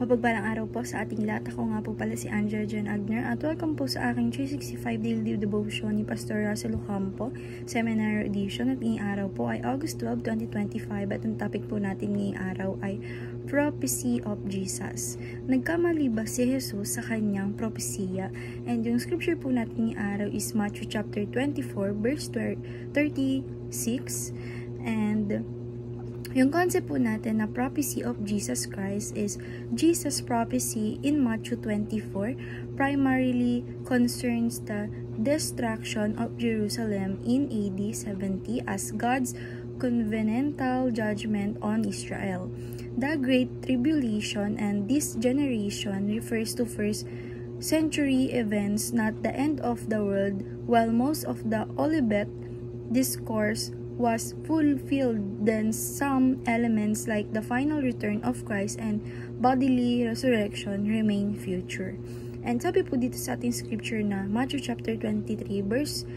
Mapagpalang araw po sa ating lahat. Ako nga po pala si Angela Jan Agner at welcome po sa aking 365 Daily Devotion ni Pastor Russell Ocampo, Seminary Edition. At ngayong araw po ay August 12, 2025 at ang topic po natin ngayong araw ay Prophecy of Jesus. Nagkamali ba si Jesus sa kanyang propesiya? And yung scripture po natin ngayong araw is Matthew chapter 24 verse 36. And yung concept po natin na prophecy of Jesus Christ is Jesus' prophecy in Matthew 24 primarily concerns the destruction of Jerusalem in AD 70 as God's covenantal judgment on Israel. The Great Tribulation and this generation refers to first century events, not the end of the world, while most of the Olivet discourse was fulfilled, then some elements like the final return of Christ and bodily resurrection remain future. And sabi po dito sa ating scripture na Matthew chapter 23 verse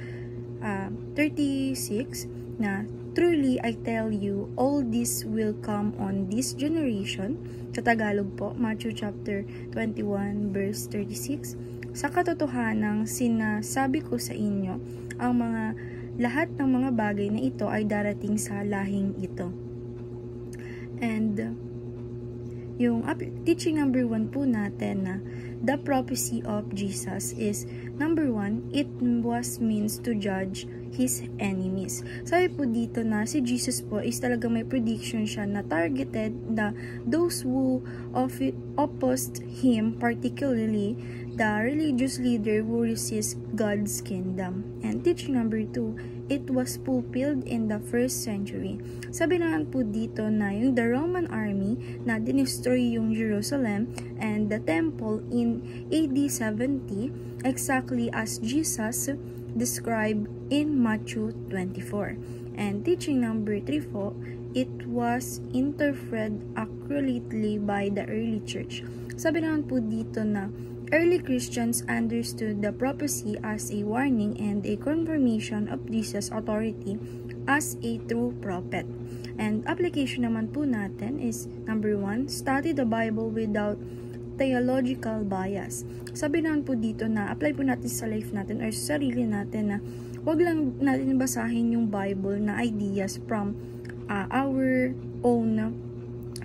36 na truly I tell you, all this will come on this generation. Sa Tagalog po, Matthew chapter 21 verse 36. Sa katotohanang sinasabi ko sa inyo, ang lahat ng mga bagay na ito ay darating sa lahing ito. And yung teaching number 1 po natin na the prophecy of Jesus is number 1, it was means to judge his enemies. Sabi po dito na si Jesus po is talaga may prediction siya na targeted na those who opposed him, particularly the religious leader who resist God's kingdom. And teaching number 2, it was fulfilled in the first century. Sabi naman po dito na yung the Roman army na dinestroy yung Jerusalem and the temple in AD 70 exactly as Jesus described in Matthew 24. And teaching number 3 po, it was interpreted accurately by the early church. Sabi naman po dito na early Christians understood the prophecy as a warning and a confirmation of Jesus' authority as a true prophet. And application naman po natin is number 1, study the Bible without theological bias. Sabi naman po dito na apply po natin sa life natin or sa sarili natin na wag lang natin basahin yung Bible na ideas from our own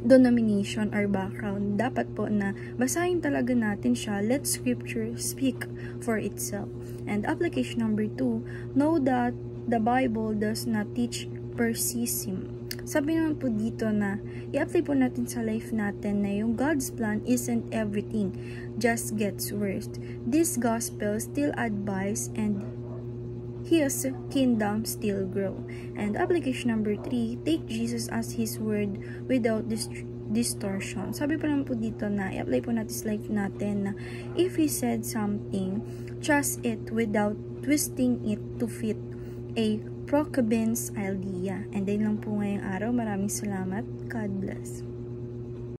denomination or background. Dapat po na basahin talaga natin siya. Let scripture speak for itself. And application number 2, know that the Bible does not teach pessimism. Sabi naman po dito na i-apply po natin sa life natin na yung God's plan isn't everything, just gets worse. This gospel still advise and His kingdom still grow. And application number 3, take Jesus as His word without distortion. Sabi po naman po dito na i-apply po natin sa life natin na if He said something, trust it without twisting it to fit a Jacobin's idea. And then lang po ngayong araw. Maraming salamat. God bless.